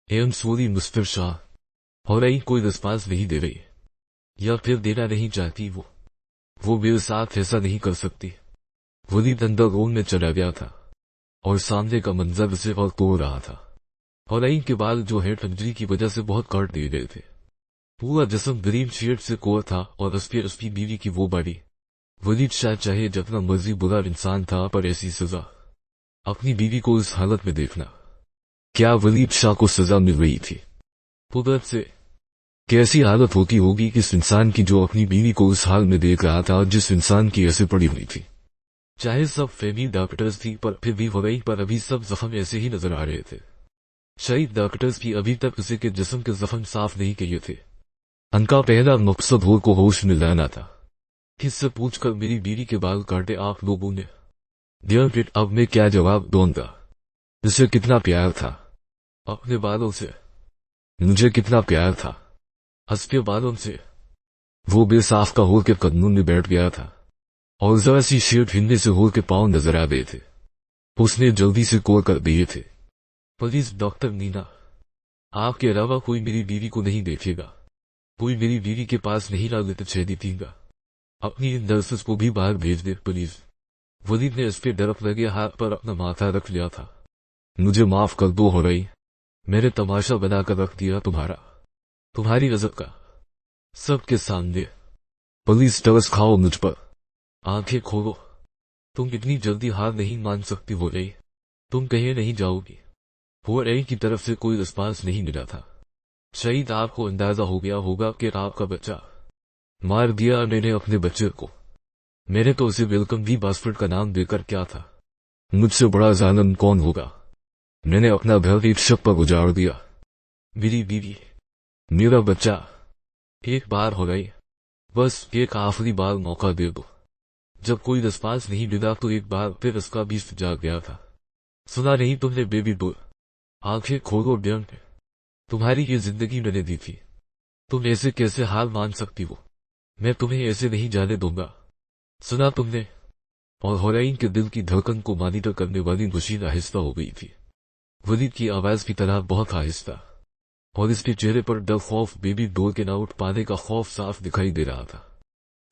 एवं सोली मुस्फिर शाह हो रही, कोई रिस्पांस नहीं दे रही या फिर देना नहीं चाहती। वो मेरे साथ ऐसा नहीं कर सकती। वलीद अंदर रूम में चला गया था और सामने का मंजर उसे और तोड़ रहा था। हौरईन के बाल जो है ठंडी की वजह से बहुत काट दिए गए थे। पूरा जिस्म ग्रीन शेड से कोर था और उस पर उसकी बीवी की वो बॉडी। वलीद शाह चाहे जितना मर्जी बुरा इंसान था, पर ऐसी सजा अपनी बीवी को इस हालत में देखना, क्या वलीद शाह को सजा मिल रही थी? कुदरत से कैसी हालत होती होगी किस इंसान की जो अपनी बीवी को उस हाल में देख रहा था जिस इंसान की ऐसे पड़ी हुई थी। चाहे सब फेमी डॉक्टर्स थी, पर फिर भी वलीद पर अभी सब जख्म ऐसे ही नजर आ रहे थे। शहीद डॉक्टर्स भी अभी तक उसे के जिस्म के जख्म साफ नहीं किए थे। उनका पहला मकसद हो को होश में लाना था। किससे पूछकर मेरी बीवी के बाल काटे आप लोगों ने? डियर पिट, अब मैं क्या जवाब दूंगा? उसे कितना प्यार था अपने बालों से, मुझे कितना प्यार था हंसके बालों से। वो बेसाफ का होल के कदमों में बैठ गया था और जरा सी शर्ट हिलने से होल के पांव नजर आ गए थे। उसने जल्दी से कॉल कर दिए थे, प्लीज डॉक्टर नीना, आपके अलावा कोई मेरी बीवी को नहीं देखेगा, कोई मेरी बीवी के पास नहीं ला लेते छेदी थीगा, अपनी नर्सेस को भी बाहर भेज दे प्लीज। वलीद ने इस पे डरक लगे हाथ पर अपना माथा रख लिया था। मुझे माफ कर दो हो रही, मैंने तमाशा बनाकर रख दिया तुम्हारी इज्जत का सबके सामने। प्लीज तरस खाओ मुझ पर, आंखें खोलो। तुम इतनी जल्दी हार नहीं मान सकती हो रही, तुम कहीं नहीं जाओगी। हो रही की तरफ से कोई रिस्पांस नहीं मिला था। शहीद, आपको अंदाजा हो गया होगा कि आपका बच्चा मार दिया मैंने अपने बच्चे को। मैंने तो उसे वेलकम भी बास्फर्ड का नाम देकर क्या था। मुझसे बड़ा जालिम कौन होगा? मैंने अपना घर एक शक पर गुजार दिया। मेरी बीवी, मेरा बच्चा। एक बार हो गई, बस एक आखिरी बार मौका दे दो। जब कोई रिस्पांस नहीं मिला तो एक बार फिर उसका भी जाग गया था। सुना नहीं तुमने बेबी बोल? आंखें खोलो डियर, तुम्हारी ये जिंदगी मैंने दी थी, तुम ऐसे कैसे हाल मान सकती हो? मैं तुम्हें ऐसे नहीं जाने दूंगा। सुना तुमने? और होरईन के दिल की धड़कन को मॉनिटर करने वाली मशीन आहिस्ता हो गई थी। वलीद की आवाज की तरह बहुत आहिस्ता, और इसके चेहरे पर डर, खौफ, बेबी डोर के ना उठ पाने का खौफ साफ दिखाई दे रहा था।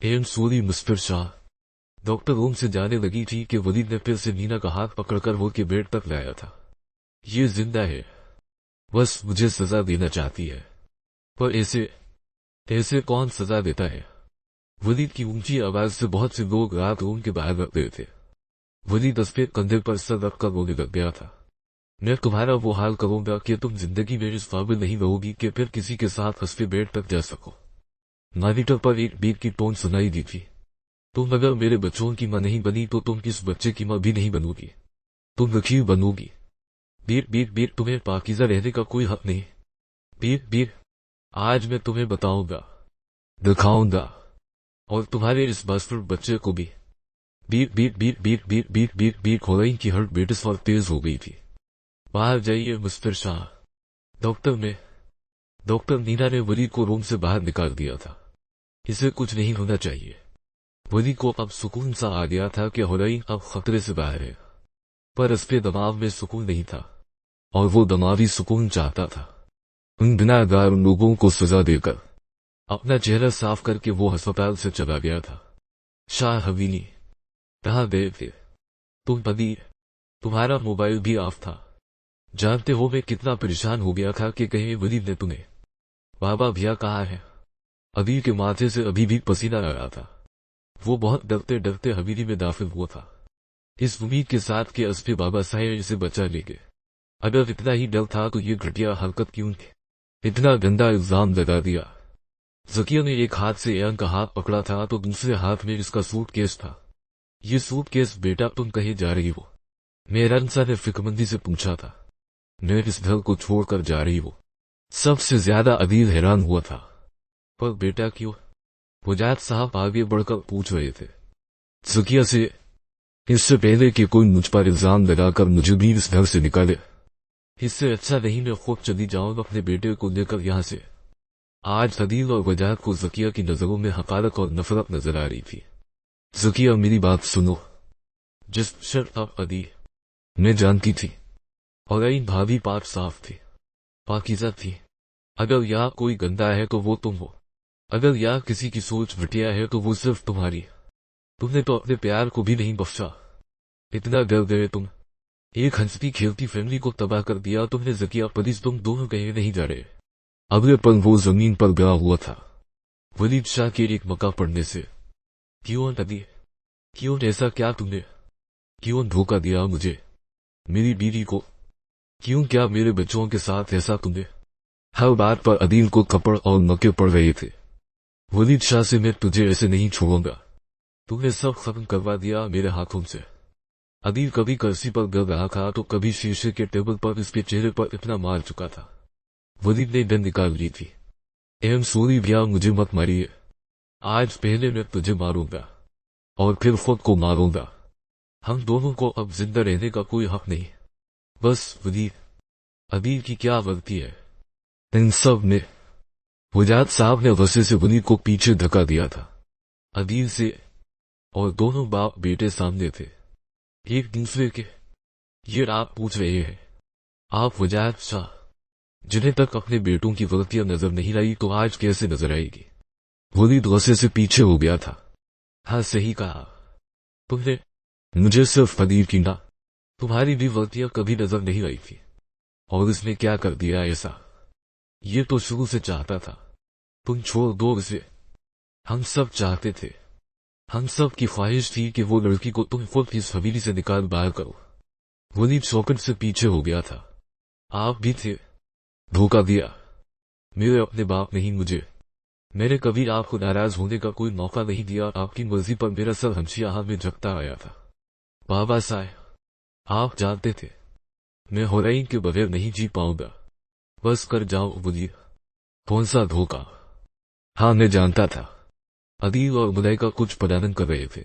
एम सूरी मुस्फिर शाह डॉक्टर रूम से जाने लगी थी कि वलीद ने फिर से नीना का हाथ पकड़कर वो के बेड तक लाया था। ये जिंदा है, बस मुझे सजा देना चाहती है, पर ऐसे कौन सजा देता है? वलीद की ऊंची आवाज से बहुत से लोग रात रूम के बाहर रख गए थे। वलीद उस पे कंधे पर सर रखकर रोने लग गया था। मैं तुम्हारा वो हाल करूंगा कि तुम जिंदगी में इस काबिल नहीं रहोगी कि फिर किसी के साथ हंसते बेड तक जा सको। मॉनिटर पर एक बीट की टोन सुनाई दी थी। तुम अगर मेरे बच्चों की मां नहीं बनी तो तुम किस बच्चे की मां भी नहीं बनोगी, तुम वकील बनोगी। बीट बीट बीट, तुम्हें पाकीज़ा रहने का कोई हक नहीं। बीट बीट, आज मैं तुम्हें बताऊंगा, दिखाऊंगा, और तुम्हारे इस बास्फुल बच्चे को भी। Beat beat beat beat beat beat beat beat, होरईन की हर्ट बेटिस और तेज हो गई थी। बाहर जाइए मुस्फिर शाह। डॉक्टर नीना ने वलीद को रूम से बाहर निकाल दिया था। इसे कुछ नहीं होना चाहिए। वलीद को अब सुकून सा आ गया था कि होरईन अब खतरे से बाहर है, पर उसके दिमाग में सुकून नहीं था, और वो दिमागी सुकून चाहता था। उन गुनाहगार लोगों को सजा देकर अपना चेहरा साफ करके वो अस्पताल से चला गया था। शाह हवीली, कहाँ गए थे तुम पदी? तुम्हारा मोबाइल भी ऑफ था। जानते हो मैं कितना परेशान हो गया था कि कहीं वलीद ने तुम्हें। बाबा भैया कहाँ है? अबीर के माथे से अभी भी पसीना आ रहा था। वो बहुत डरते डरते हवेली में दाखिल हुआ था, इस उम्मीद के साथ कि असफे बाबा साहेब इसे बचा लेंगे। अगर इतना ही डर था तो ये घटिया हरकत क्यों थी? इतना गंदा इल्जाम लगा दिया। जकिया ने एक हाथ से एयन का हाथ पकड़ा था तो दूसरे हाथ में इसका सूटकेस था। ये सूटकेस बेटा तुम कहीं जा रही हो? मेहरानसा ने फिक्रमंदी से पूछा था। मैं इस घर को छोड़कर जा रही हूं। सबसे ज्यादा अदील हैरान हुआ था। पर बेटा क्यों? वजात साहब आगे बढ़कर पूछ रहे थे। जकिया से, इससे पहले कि कोई मुझ पर इल्जाम लगाकर मुझे भी इस घर से निकाले, इससे अच्छा नहीं मैं खुद चली जाऊं अपने बेटे को लेकर यहां से। आज अदील और वजात को जकिया की नजरों में हकारत और नफरत नजर आ रही थी। जकिया मेरी बात सुनो। जिस शर्त आप अदी मैं जानती थी, और इन भाभी पाक साफ थी। पाकीज़ा थी। अगर यहाँ कोई गंदा है तो वो तुम हो। अगर यहाँ किसी की सोच घटिया है तो वो सिर्फ तुम्हारी। तुमने तो अपने प्यार को भी नहीं बख्शा। इतना डर गए तुम। एक हंसती खेलती फैमिली को तबाह कर दिया तुमने ज़किया परीज। तुम दोनों कहीं नहीं जा रहे। अगले पल वो जमीन पर गिरा हुआ था, वलीद शाह के एक मका पड़ने से। क्यों नदी, क्यों ऐसा क्या तुमने? क्यों धोखा दिया मुझे, मेरी बीवी को? क्यों क्या मेरे बच्चों के साथ ऐसा तुमने? हर बात पर अदील को थप्पड़ और मक्के पड़ रहे थे। वलीद शाह से मैं तुझे ऐसे नहीं छोड़ूंगा। तुमने सब खत्म करवा दिया मेरे हाथों से। अदील कभी कर्सी पर गिर रहा था तो कभी शीशे के टेबल पर इसके चेहरे पर इतना मार चुका था। वलीद ने गन निकाल ली थी। एम सॉरी भैया, मुझे मत मारिए। आज पहले मैं तुझे मारूंगा और फिर खुद को मारूंगा। हम दोनों को अब जिंदा रहने का कोई हक नहीं। बस वलीद, अदील की क्या गलती है इन सब में? वजाद साहब ने गुस्से से वलीद को पीछे धक्का दिया था अदील से, और दोनों बाप बेटे सामने थे एक दूसरे के। ये आप पूछ रहे हैं, आप वजाद शाह जिन्हें तक अपने बेटों की गलतियां नजर नहीं आई तो आज कैसे नजर आएगी? वलीद गुस्से से पीछे हो गया था। हाँ सही कहा तुमने, मुझे सिर्फ अदील की ना, तुम्हारी भी गलतियां कभी नजर नहीं आई थी। और इसने क्या कर दिया ऐसा? ये तो शुरू से चाहता था। तुम छोड़ दो इसे। हम सब चाहते थे, हम सब की ख्वाहिश थी कि वो लड़की को तुम खुद इस हवेली से निकाल बाहर करो। वलीद चौकट से पीछे हो गया था। आप भी थे। धोखा दिया मेरे अपने बाप नहीं मुझे। मैंने कभी आपको नाराज होने का कोई मौका नहीं दिया। आपकी मर्जी पर मेरा सर हमशिया में झुकता आया था। बाबा साहब, आप जानते थे मैं हुरैन के बगैर नहीं जी पाऊंगा। बस कर जाओ वलीद। कौन सा धोखा? हाँ मैं जानता था अदील और मुलाइका कुछ प्लानिंग कर रहे थे।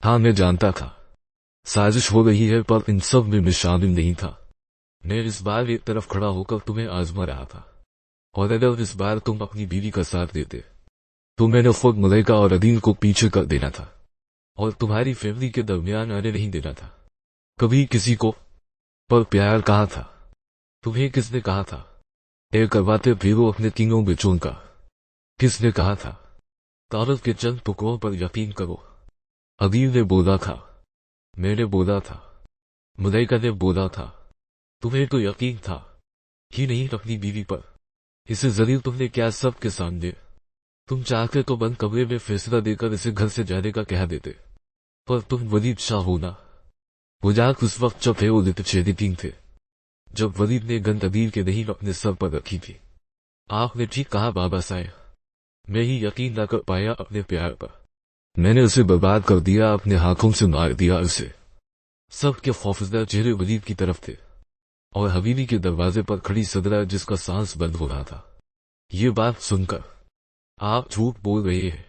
हाँ मैं जानता था साजिश हो रही है, पर इन सब में मैं शामिल नहीं था। मैं इस बार एक तरफ खड़ा होकर तुम्हें आजमा रहा था, और अगर इस बार तुम अपनी बीवी का साथ देते तो मैंने खुद मुलाइका और अदील को पीछे कर देना था और तुम्हारी फैमिली के दरमियान आने नहीं देना था कभी किसी को। पर प्यार कहा था? तुम्हें किसने कहा था ए करवाते फिरो अपने तीनों बच्चों का? किसने कहा था तारफ के चंद टुकड़ों पर यकीन करो? अदील ने बोला था, मैंने बोला था, मुलाइका ने बोला था। तुम्हें तो यकीन था ही नहीं अपनी बीवी पर। इसे जलील तुमने क्या सबके सामने? तुम चाहते तो बंद कमरे में फैसला देकर इसे घर से जाने का कह देते, पर तुम वलीद शाह होना। वजाक उस वक्त जब है उदित शेदितीन थे, जब वलीद ने गन अदील के नहीं अपने सर पर रखी थी। आपने ठीक कहा बाबा साहब, मैं ही यकीन न कर पाया अपने प्यार पर। मैंने उसे बर्बाद कर दिया, अपने हाथों से मार दिया उसे। सबके खौफजदा चेहरे वलीद की तरफ थे और हवेली के दरवाजे पर खड़ी सदरा जिसका सांस बंद हो रहा था। ये बात सुनकर आप झूठ बोल रहे हैं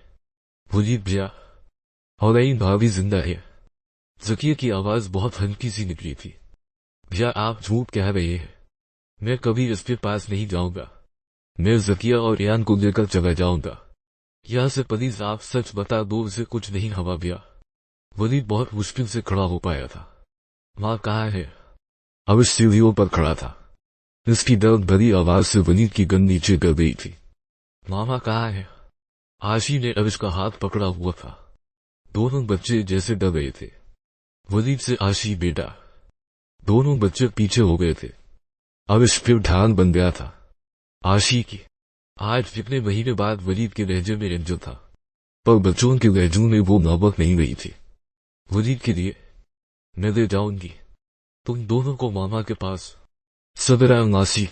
वलीद भैया, हुरैन भाभी जिंदा है। ज़किया की आवाज बहुत हल्की सी निकली थी। भैया आप झूठ कह रहे हैं, मैं कभी इसके पास नहीं जाऊंगा। मैं ज़किया और रियान को लेकर चला जाऊंगा। यहाँ से प्लीज आप सच बता दो, उसे कुछ नहीं हुआ भैया। वलीद बहुत मुश्किल से खड़ा हो पाया था। माँ कहाँ है? अब इस सीढ़ियों पर खड़ा था। इसकी दर्द भरी आवाज से वलीद की गन नीचे गिर गई थी। मामा कहाँ है? आशी ने अविश का हाथ पकड़ा हुआ था। दोनों बच्चे जैसे डर गए थे। वलीद से आशी बेटा। दोनों बच्चे पीछे हो गए थे। अविश फिर ढाल बन गया था आशी की। आज कितने महीने बाद वलीद के लहजे में रंजो था, पर बच्चों के लहजों में वो मोहब्बत नहीं गई थी। वलीद के लिए मैं ले जाऊंगी तुम दोनों को मामा के पास। सदरा नासी।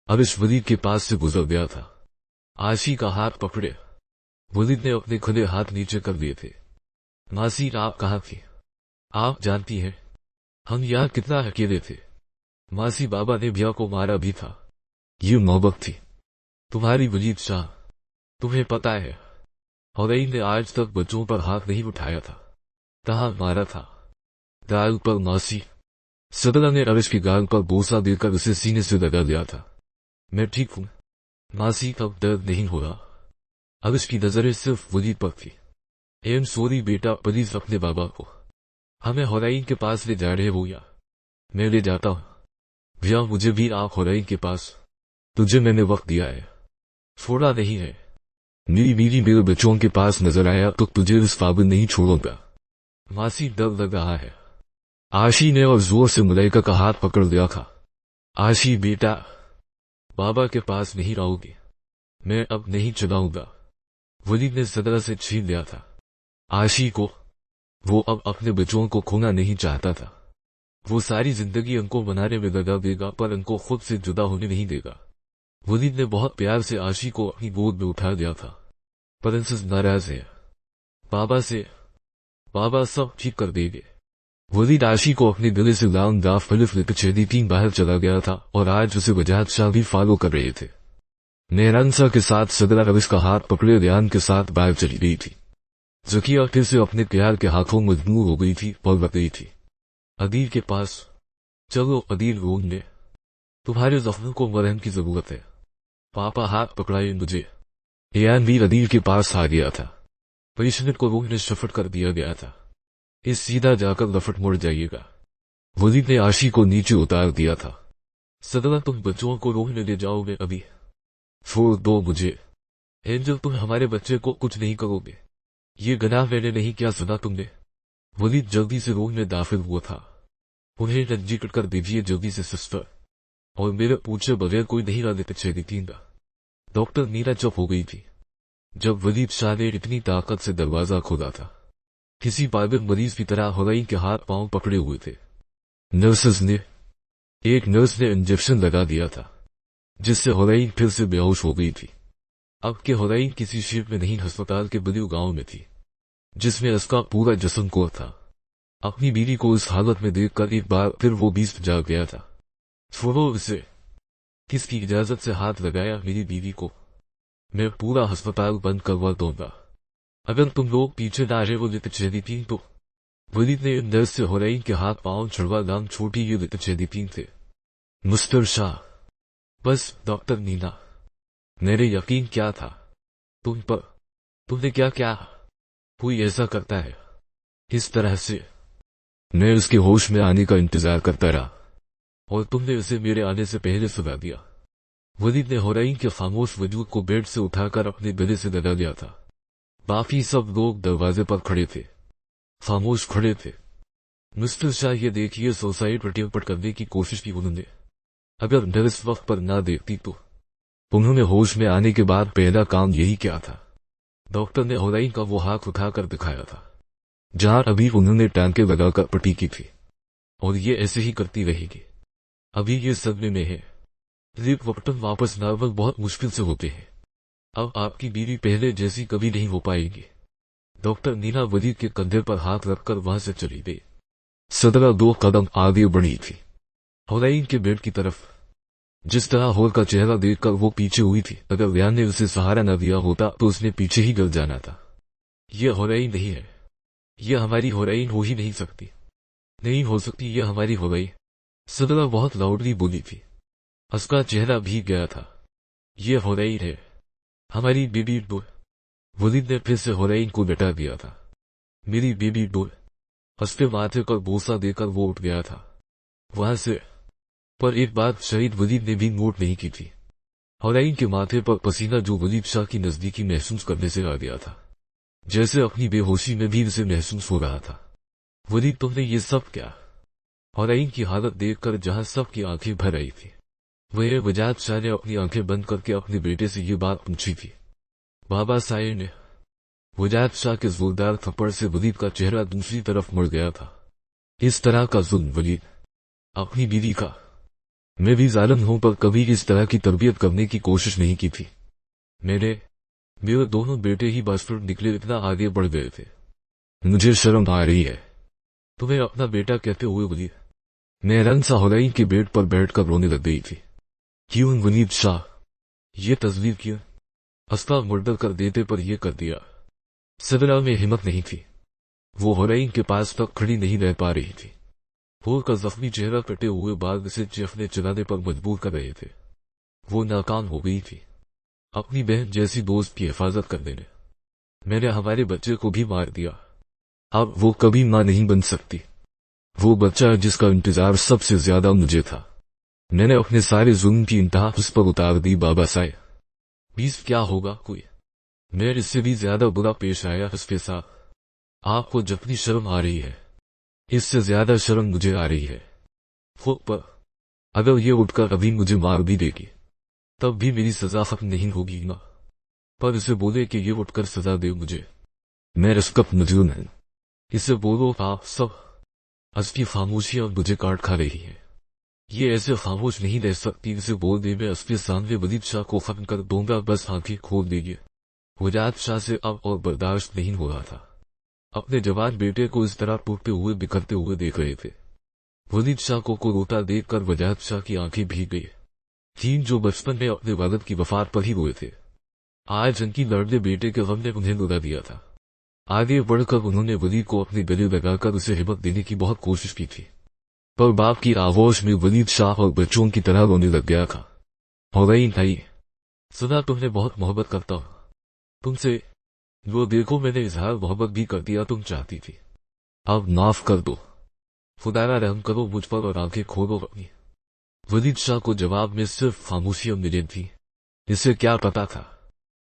अविश वलीद के पास से गुजर गया था। आशी का हाथ पकड़े वलीद ने अपने खुले हाथ नीचे कर दिए थे। नासी आप कहाँ थी? आप जानती हैं हम यहाँ कितना अकेले थे। मासी बाबा ने भैया को मारा भी था। ये मोहब्बत थी तुम्हारी वलीद शाह। तुम्हें पता है हुरैन ने आज तक बच्चों पर हाथ नहीं उठाया था। कहाँ मारा था? गाल पर नासी। सदरा ने अविश की गाल पर बोसा देकर उसे सीने से लगा दिया था। मैं ठीक हूं नासी, तब दर्द नहीं हो रहा। अविश की नजरें सिर्फ वलीद पर थी। एम सॉरी बेटा, प्लीज अपने बाबा को हमें हुरैन के पास ले जा रहे हो या मैं ले जाता हूं? भैया मुझे भी आप हुरैन के पास तुझे मैंने वक्त दिया है, छोड़ा नहीं है। मेरी बीवी मेरे बच्चों के पास नजर आया तो तुझे इस काबिल नहीं छोड़ूंगा। मासी डर लग रहा है। आशी ने और जोर से मलाइका का हाथ पकड़ लिया था। आशी बेटा, बाबा के पास नहीं रहोगे, मैं अब नहीं चलाऊंगा। वलीद ने सदरा से छीन लिया था आशी को। वो अब अपने बच्चों को खोना नहीं चाहता था। वो सारी जिंदगी उनको बनाने में लगा देगा पर उनको खुद से जुदा होने नहीं देगा। वलीद ने बहुत प्यार से आशी को अपनी गोद में उठा दिया था। प्रिंसेस नाराज है बाबा से, बाबा सब ठीक कर देंगे। वलीद आशी को अपने गले से लाउन दाफ फलिफ लेकर 6 बाहर चला गया था और आज उसे वजाहत शाह भी फॉलो कर रहे थे। मेहरानसा के साथ सदरा रविश का हाथ पकड़े ध्यान के साथ बाहर चली गई थी। जकिया फिर से अपने प्यार के हाथों मजबूर हो गई थी और बत गई थी। अदील के पास चलो, अदील रोन ने, तुम्हारे जख्मों को मरहम की जरूरत है। पापा हाथ पकड़ाए मुझे। एयान भी अदील के पास आ गया था। पेशेंट को रूह ने शफट कर दिया गया था। इस सीधा जाकर लफट मुड़ जाइएगा। वलीद ने आशी को नीचे उतार दिया था। सदरा तुम बच्चों को रूह ने ले जाओगे अभी? छोड़ दो मुझे। एंजल तुम हमारे बच्चे को कुछ नहीं करोगे। ये गनाह मैंने नहीं किया, सुना तुमने? वलीद जल्दी से रूह में दाखिल हुआ था। उन्हें रंजी कट कर दीजिए जल्दी से सिस्टर, और मेरे पूछे बगैर कोई नहीं ला देते 6 डॉक्टर नीरा चुप हो गई थी जब वलीद शाह ने इतनी ताकत से दरवाजा खोला था। किसी पागल मरीज की तरह हुरैन के हाथ पांव पकड़े हुए थे। एक नर्स ने इंजेक्शन लगा दिया था जिससे हुरैन फिर से बेहोश हो गई थी। अब के हुरैन किसी शिप में नहीं, अस्पताल के बलियो गांव में थी जिसमें उसका पूरा जिस्म कोर था। अपनी बीवी को इस हालत में देखकर एक बार फिर वो बीस जाग गया था। छोड़ो उसे। किसकी इजाजत से हाथ लगाया मेरी बीवी को? मैं पूरा अस्पताल बंद करवा दूंगा अगर तुम लोग पीछे ना रहे। वो लेते चेदी तो वलीद ने नर्स से हुरैन के हाथ पांव छुड़वा दाम छोटी ये लेते चेदी थे। मुस्तर शाह, बस डॉक्टर नीना, मेरे यकीन क्या था तुम पर? तुमने क्या क्या? कोई ऐसा करता है इस तरह से? मैं उसके होश में आने का इंतजार करता रहा और तुमने उसे मेरे आने से पहले सुला दिया। वलीद ने हुरैन के खामोश वजूद को बेड से उठाकर अपने गले से लगा दिया था। बाकी सब लोग दरवाजे पर खड़े थे, खामोश खड़े थे। मिस्टर शाह, ये देखिए सुसाइड पट करने की कोशिश की उन्होंने। अगर नर्स वक्त पर ना देखती तो? उन्होंने होश में आने के बाद पहला काम यही क्या था? डॉक्टर ने हुरैन का वो हाथ उठाकर दिखाया था जहां अभी उन्होंने टांके लगाकर पट्टी की थी, और ये ऐसे ही करती रहेगी। अभी ये सदमे में है। लिप बटन वापस नॉर्मल बहुत मुश्किल से होते हैं। अब आपकी बीवी पहले जैसी कभी नहीं हो पाएगी। डॉक्टर नीना वलीद के कंधे पर हाथ रखकर वहां से चली गई। सदरा 2 कदम आगे बढ़ी थी हुरैन के बेड की तरफ। जिस तरह होर का चेहरा देखकर वो पीछे हुई थी, अगर रियान ने उसे सहारा न दिया होता तो उसने पीछे ही गिर जाना था। यह हुरैन नहीं है, यह हमारी हुरैन हो ही नहीं सकती। नहीं हो सकती यह हमारी हुरैन। सदरा बहुत लाउडली बोली थी। उसका चेहरा भीग गया था। यह हुरैन है, हमारी बेबी डोल। वलीद ने फिर से हुरैन को लटा दिया था। मेरी बेबी डोल। उसके माथे पर बोसा देकर वो उठ गया था वहां से। पर एक बात शहीद वलीद ने भी नोट नहीं की थी। हुरैन के माथे पर पसीना जो वलीद शाह की नजदीकी महसूस करने से आ गया था, जैसे अपनी बेहोशी में भी उसे महसूस हो रहा था। वलीद, तुमने ये सब क्या? हुरैन की हालत देखकर जहां सबकी आंखें भर आई थी, वह वजाहत शाह ने अपनी आंखें बंद करके अपने बेटे से ये बात पूछी थी। बाबा साहिर ने। वजाहत शाह के जोरदार थप्पड़ से वलीद का चेहरा दूसरी तरफ मुड़ गया था। इस तरह का जुल्म वलीद, अपनी बीवी का। मैं भी जालिम हूं पर कभी इस तरह की तरबियत करने की कोशिश नहीं की थी। मेरे दोनों बेटे ही बस पर निकले इतना आगे बढ़ गए थे। मुझे शर्म आ रही है तुम्हें अपना बेटा कहते हुए वलीद। मेहरानसा हुरैन के बेड पर बैठकर रोने लग गई थी। क्यों वलीद शाह, ये तस्वीर क्यों? अस्ता मर्डर कर देते पर यह कर दिया। सदरा में हिम्मत नहीं थी। वो हुरैन के पास तक खड़ी नहीं रह पा रही थी। होर का जख्मी चेहरा कटे हुए बाल से चेफने चलाने पर मजबूर कर रहे थे। वो नाकाम हो गई थी अपनी बहन जैसी दोस्त की हिफाजत करने में। मैंने हमारे बच्चे को भी मार दिया। अब वो कभी मां नहीं बन सकती। वो बच्चा जिसका इंतजार सबसे ज्यादा मुझे था। मैंने अपने सारे जुल्म की इंतहा उस पर उतार दी बाबा साहब। 20 क्या होगा कोई, मैं इससे भी ज्यादा बुरा पेश आया उसके साथ। आपको जितनी शर्म आ रही है इससे ज्यादा शर्म मुझे आ रही है। खुद पर अगर ये उठकर अभी मुझे मार भी देगी तब भी मेरी सजा खत्म नहीं होगी ना। पर इसे बोले कि ये उठकर सजा दे मुझे, मैं इसका मजलूम है। इसे बोलो आप सब। असफी खामोशी अब मुझे काट खा रही है। ये ऐसे खामोश नहीं रह सकती। इसे बोल दे मैं असफी सामने वलीद शाह को खत्म कर दूंगा, बस आंखें खोल देगी। वजात शाह से अब और बर्दाश्त नहीं हो रहा था। अपने जवान बेटे को इस तरह टूटते हुए बिखरते हुए देख रहे थे। वलीद शाह को रोता देखकर वजात शाह की आंखें भीग गई थीं, जो बचपन में अपने वालिद की वफात पर ही रोए थे। आज उनकी लड़ने बेटे के गम ने उन्हें रुला दिया था। आगे बढ़कर उन्होंने वलीद को अपने गले लगाकर उसे हिम्मत देने की बहुत कोशिश की थी, पर बाप की आगोश में वलीद शाह और बच्चों की तरह रोने लग गया था। हो गई नहीं, सुना तुमने बहुत मोहब्बत करता हूं तुमसे, वो देखो मैंने इजहार मोहब्बत भी कर दिया तुम चाहती थी, अब माफ कर दो, खुदारा रहम करो मुझ पर और आंखें खोलो अपनी। वलीद शाह को जवाब में सिर्फ खामोशियां मिली थी। इसे क्या पता था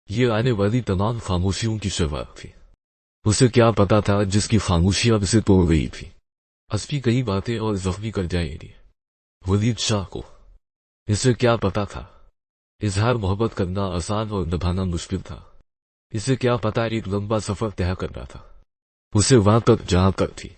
ये आने वाली तमाम खामोशियों की शुरुआत थी। उसे क्या पता था जिसकी खामोशियां उसे तोड़ गई थी असफी कई बातें और जख्मी कर जाएगी वलीद शाह को। इसे क्या पता था इजहार मोहब्बत करना आसान और निभाना मुश्किल था। इसे क्या पता एक लंबा सफर तय करना था। उसे वहां तक जहां तक थी